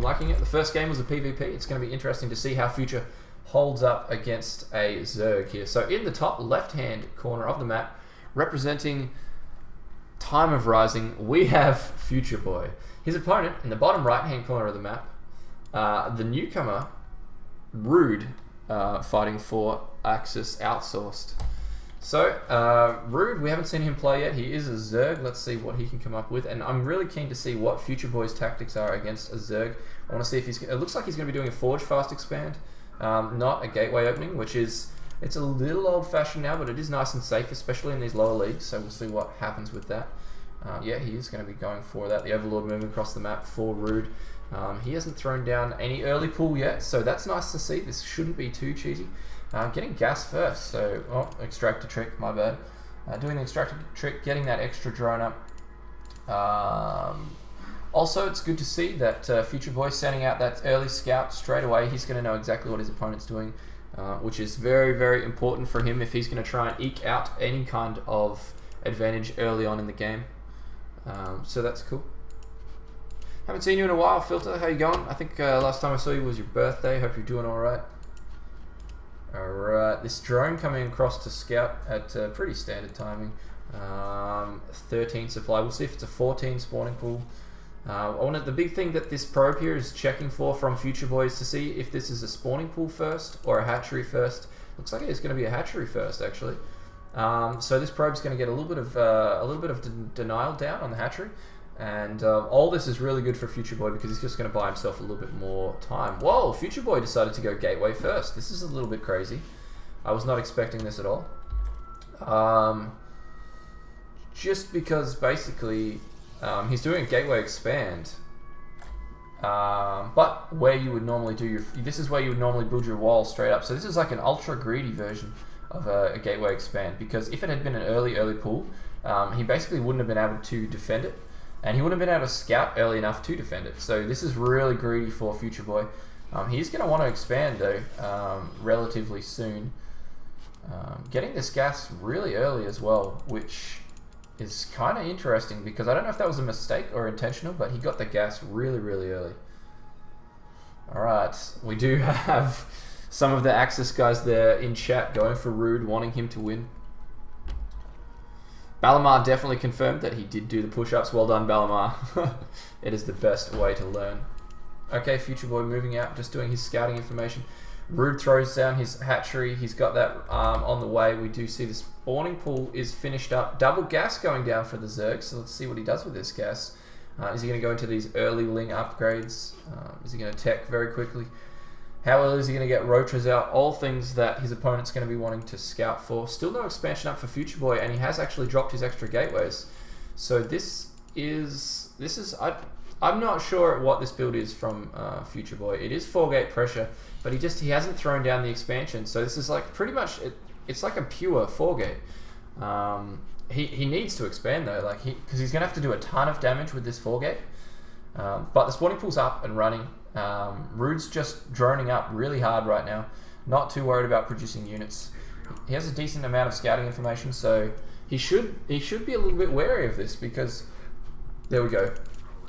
liking it. The first game was a PvP. It's going to be interesting to see how Future holds up against a Zerg here. So in the top left-hand corner of the map, representing Time of Rising, we have FutureBoy. His opponent in the bottom right-hand corner of the map, the newcomer, RuDe, fighting for AxS Outsourced. So, RuDe, we haven't seen him play yet. He is a Zerg. Let's see what he can come up with. And I'm really keen to see what FutureBoy's tactics are against a Zerg. I want to see if he's... It looks like he's going to be doing a Forge Fast Expand, not a Gateway Opening, which is... It's a little old-fashioned now, but it is nice and safe, especially in these lower leagues. So we'll see what happens with that. Yeah, he is going to be going for that. The Overlord moving across the map for RuDe. He hasn't thrown down any early pull yet, so that's nice to see. This shouldn't be too cheesy. Getting gas first, so... Oh, extractor trick, my bad. Doing the extractor trick, getting that extra drone up. Also, it's good to see that FutureBoy sending out that early scout straight away. He's going to know exactly what his opponent's doing, which is very, very important for him if he's going to try and eke out any kind of advantage early on in the game. So that's cool. Haven't seen you in a while, Filter. How you going? I think last time I saw you was your birthday. Hope you're doing alright. Alright, this drone coming across to scout at pretty standard timing. 13 supply. We'll see if it's a 14 spawning pool. The big thing that this probe here is checking for from FutureBoy is to see if this is a spawning pool first or a hatchery first. Looks like it's going to be a hatchery first, actually. So this probe's going to get a little bit of denial down on the hatchery. And all this is really good for FutureBoy because he's just going to buy himself a little bit more time. Whoa, FutureBoy decided to go gateway first. This is a little bit crazy. I was not expecting this at all. Just because basically he's doing a gateway expand. But where you would normally do your... This is where you would normally build your wall straight up. So this is like an ultra greedy version of a gateway expand. Because if it had been an early pull, he basically wouldn't have been able to defend it. And he wouldn't have been able to scout early enough to defend it. So this is really greedy for FutureBoy. He's going to want to expand though, relatively soon. Getting this gas really early as well, which is kind of interesting because I don't know if that was a mistake or intentional, but he got the gas really, really early. Alright, we do have some of the AxS guys there in chat going for RuDe, wanting him to win. Balamar definitely confirmed that he did do the push-ups. Well done, Balamar. It is the best way to learn. Okay, FutureBoy moving out, just doing his scouting information. RuDe throws down his hatchery. He's got that on the way. We do see the spawning pool is finished up. Double gas going down for the Zerg, so let's see what he does with this gas. Is he going to go into these early Ling upgrades? Is he going to tech very quickly? How early is he going to get roaches out? All things that his opponent's going to be wanting to scout for. Still no expansion up for FutureBoy, and he has actually dropped his extra gateways. So this is I'm not sure what this build is from FutureBoy. It is 4-gate pressure, but he hasn't thrown down the expansion. So this is like pretty much it's like a pure 4-gate. He needs to expand though, like because he's going to have to do a ton of damage with this 4-gate. But the spawning pool's up and running. RuDe's just droning up really hard right now. Not too worried about producing units. He has a decent amount of scouting information, so he should be a little bit wary of this because there we go.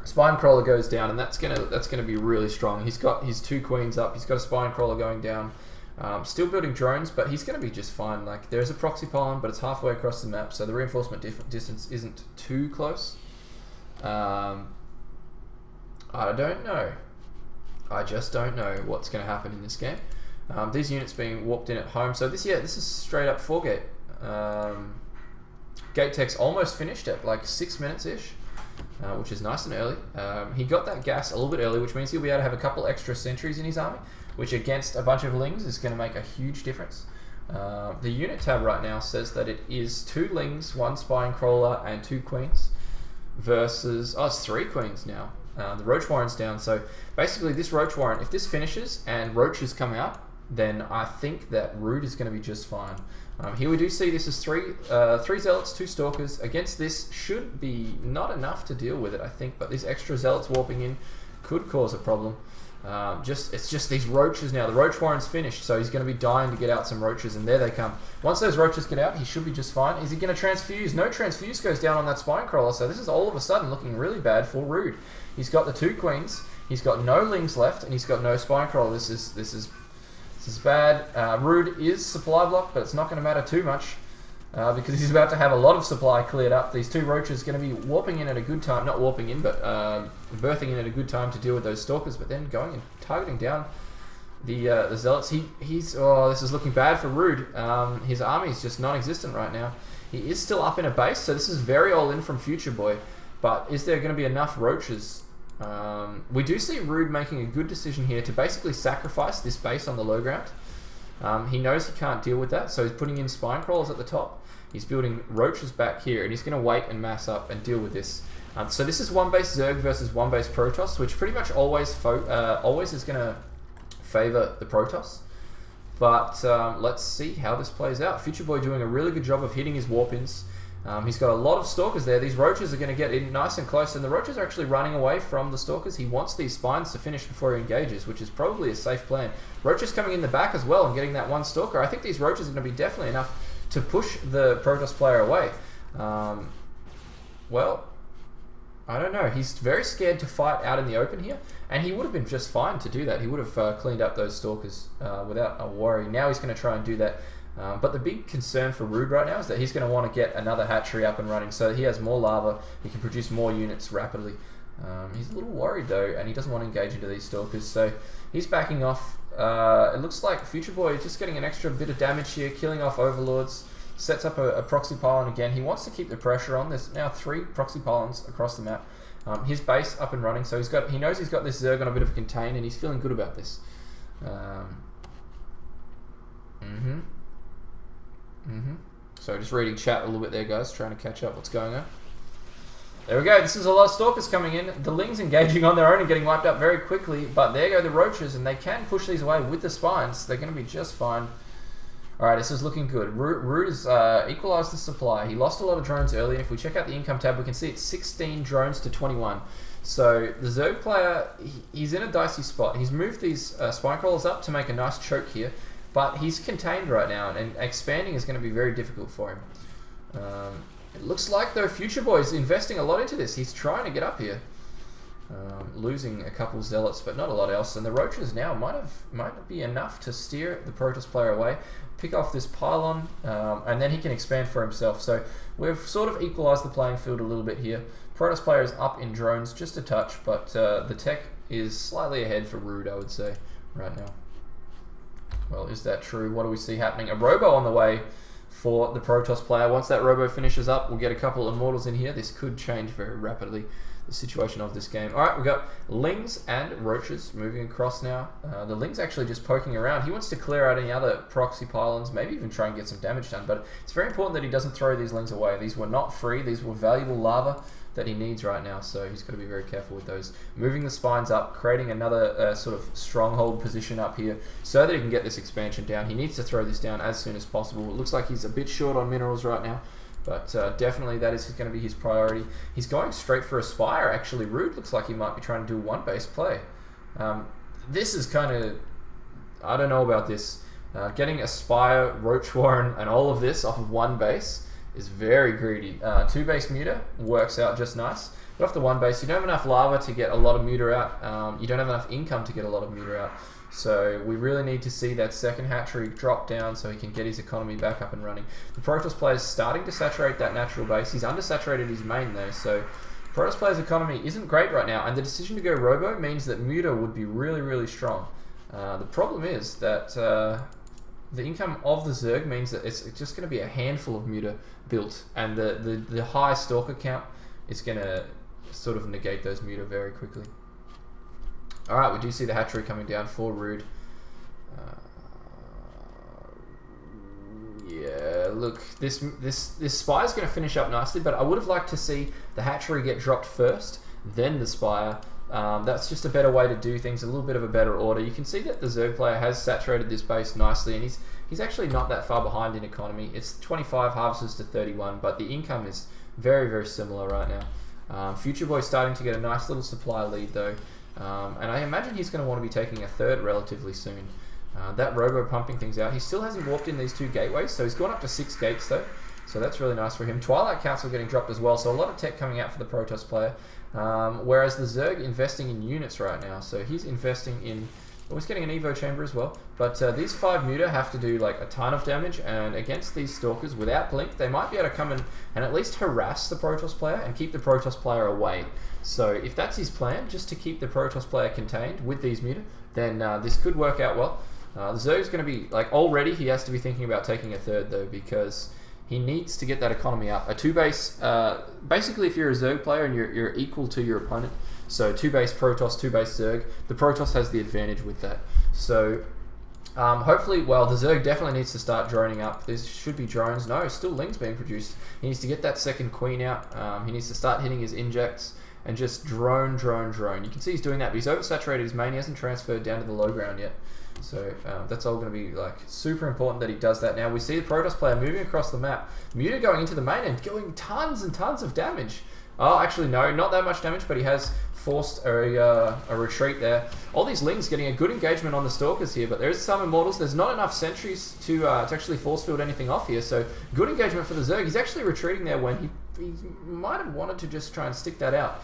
Spine Crawler goes down, and that's gonna be really strong. He's got his 2 queens up. He's got a Spine Crawler going down. Still building drones, but he's gonna be just fine. Like there's a proxy pollen, but it's halfway across the map, so the reinforcement distance isn't too close. I don't know. I just don't know what's going to happen in this game. These units being walked in at home. So this is straight up 4-gate. Gate tech's almost finished at like 6 minutes-ish, which is nice and early. He got that gas a little bit early, which means he'll be able to have a couple extra sentries in his army, which against a bunch of Lings is going to make a huge difference. The unit tab right now says that it is 2 Lings, 1 Spine Crawler, and 2 Queens versus... Oh, it's 3 Queens now. The Roach Warren's down, so basically this Roach Warren, if this finishes and Roaches come out, then I think that RuDe is going to be just fine. Here we do see this is 3 Zealots, 2 Stalkers. Against this should be not enough to deal with it, I think, but these extra Zealots warping in could cause a problem. It's just these Roaches now. The Roach Warren's finished, so he's going to be dying to get out some Roaches, and there they come. Once those Roaches get out, he should be just fine. Is he going to transfuse? No transfuse goes down on that Spine Crawler, so this is all of a sudden looking really bad for RuDe. He's got the 2 Queens. He's got no Lings left, and he's got no Spine Crawler. This is bad. RuDe is supply block, but it's not going to matter too much because he's about to have a lot of supply cleared up. These two roaches are going to be warping in at a good time. Not warping in, but birthing in at a good time to deal with those stalkers, but then going and targeting down the zealots. Oh, this is looking bad for RuDe. His army is just non-existent right now. He is still up in a base, so this is very all-in from FutureBoy. But is there going to be enough roaches? We do see RuDe making a good decision here to basically sacrifice this base on the low ground. He knows he can't deal with that, so he's putting in Spine Crawlers at the top. He's building roaches back here, and he's going to wait and mass up and deal with this. So this is one base Zerg versus one base Protoss, which pretty much always is going to favor the Protoss. But let's see how this plays out. FutureBoy doing a really good job of hitting his warp-ins. He's got a lot of stalkers there. These roaches are going to get in nice and close, and the roaches are actually running away from the stalkers. He wants these spines to finish before he engages, which is probably a safe plan. Roaches coming in the back as well and getting that one stalker. I think these roaches are going to be definitely enough to push the Protoss player away. Well, I don't know. He's very scared to fight out in the open here, and he would have been just fine to do that. He would have cleaned up those stalkers without a worry. Now he's going to try and do that. But the big concern for RuDe right now is that he's going to want to get another hatchery up and running so that he has more lava, he can produce more units rapidly. He's a little worried though, and he doesn't want to engage into these stalkers, so he's backing off. It looks like FutureBoy is just getting an extra bit of damage here, killing off overlords, sets up a proxy pylon again. He wants to keep the pressure on. There's now 3 proxy pylons across the map. His base up and running, so he knows he's got this Zerg on a bit of a contain, and he's feeling good about this. So just reading chat a little bit there, guys, trying to catch up what's going on. There we go. This is a lot of stalkers coming in. The Lings engaging on their own and getting wiped up very quickly, but there go the roaches, and they can push these away with the spines. They're going to be just fine. Alright, this is looking good. RuDe has equalized the supply. He lost a lot of drones earlier. If we check out the income tab, we can see it's 16 drones to 21. So the Zerg player, he's in a dicey spot. He's moved these spine crawlers up to make a nice choke here. But he's contained right now, and expanding is going to be very difficult for him. It looks like, though, FutureBoy is investing a lot into this. He's trying to get up here. Losing a couple zealots, but not a lot else. And the roaches now might be enough to steer the Protoss player away, pick off this pylon, and then he can expand for himself. So we've sort of equalized the playing field a little bit here. Protoss player is up in drones just a touch, but the tech is slightly ahead for RuDe, I would say, right now. Well, is that true? What do we see happening? A Robo on the way for the Protoss player. Once that Robo finishes up, we'll get a couple of Immortals in here. This could change very rapidly the situation of this game. Alright, we've got Lings and Roaches moving across now. The Ling's actually just poking around. He wants to clear out any other proxy pylons, maybe even try and get some damage done, but it's very important that he doesn't throw these Lings away. These were not free. These were valuable lava that he needs right now, so he's got to be very careful with those. Moving the spines up, creating another sort of stronghold position up here so that he can get this expansion down. He needs to throw this down as soon as possible. It looks like he's a bit short on minerals right now, but definitely that is going to be his priority. He's going straight for a Spire, actually. RuDe looks like he might be trying to do a one-base play. This is kind of... I don't know about this. Getting a Spire, Roach Warren, and all of this off of one base is very greedy. 2-base muta works out just nice, but off the 1 base, you don't have enough lava to get a lot of muta out. You don't have enough income to get a lot of muta out. So we really need to see that second hatchery drop down so he can get his economy back up and running. The Protoss player is starting to saturate that natural base. He's undersaturated his main though, so Protoss player's economy isn't great right now, and the decision to go Robo means that muta would be really, really strong. The problem is that the income of the Zerg means that it's just going to be a handful of muta built, and the high stalker count is going to sort of negate those muta very quickly. Alright, we do see the hatchery coming down for RuDe. Yeah, look, this Spire is going to finish up nicely, but I would have liked to see the hatchery get dropped first, then the Spire. That's just a better way to do things, a little bit of a better order. You can see that the Zerg player has saturated this base nicely, and he's actually not that far behind in economy. It's 25 harvests to 31, but the income is very, very similar right now. FutureBoy starting to get a nice little supply lead though, and I imagine he's going to want to be taking a third relatively soon. That Robo pumping things out. He still hasn't warped in these 2 gateways, so he's gone up to 6 gates though. So that's really nice for him. Twilight Council getting dropped as well, so a lot of tech coming out for the Protoss player. Whereas the Zerg investing in units right now, so he's investing in... Oh, he's getting an Evo Chamber as well. But these 5 meter have to do like a ton of damage, and against these Stalkers, without Blink, they might be able to come in and at least harass the Protoss player and keep the Protoss player away. So if that's his plan, just to keep the Protoss player contained with these meter, then this could work out well. The Zerg's going to be, like, already he has to be thinking about taking a third though, because he needs to get that economy up. A 2-base, basically if you're a Zerg player and you're equal to your opponent, so 2-base Protoss, 2-base Zerg, the Protoss has the advantage with that. So hopefully, well, the Zerg definitely needs to start droning up. There should be drones. No, still Lings being produced. He needs to get that second Queen out. He needs to start hitting his injects and just drone. You can see he's doing that, but he's oversaturated his main. He hasn't transferred down to the low ground yet. So that's all going to be like super important that he does that now. We see the Protoss player moving across the map. Muta going into the main and doing tons and tons of damage. Oh, actually no, not that much damage, but he has forced a retreat there. All these Lings getting a good engagement on the Stalkers here, but there is some Immortals. There's not enough sentries to actually force field anything off here, so good engagement for the Zerg. He's actually retreating there when he might have wanted to just try and stick that out.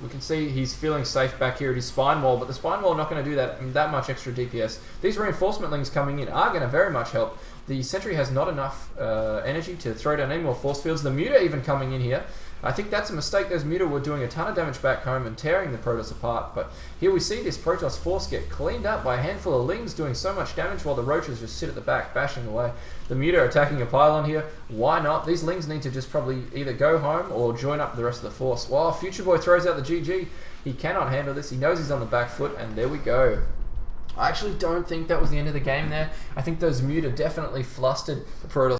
We can see he's feeling safe back here at his spine wall, but the spine wall not going to do that much extra DPS. These reinforcement Lings coming in are going to very much help. The sentry has not enough energy to throw down any more force fields. The Muta even coming in here. I think that's a mistake. Those Muta were doing a ton of damage back home and tearing the Protoss apart, but here we see this Protoss force get cleaned up by a handful of Lings doing so much damage while the Roaches just sit at the back bashing away. The Muta attacking a pylon here. Why not? These Lings need to just probably either go home or join up the rest of the force. Wow, FutureBoy throws out the GG. He cannot handle this. He knows he's on the back foot, and there we go. I actually don't think that was the end of the game there. I think those Muta definitely flustered the Protoss.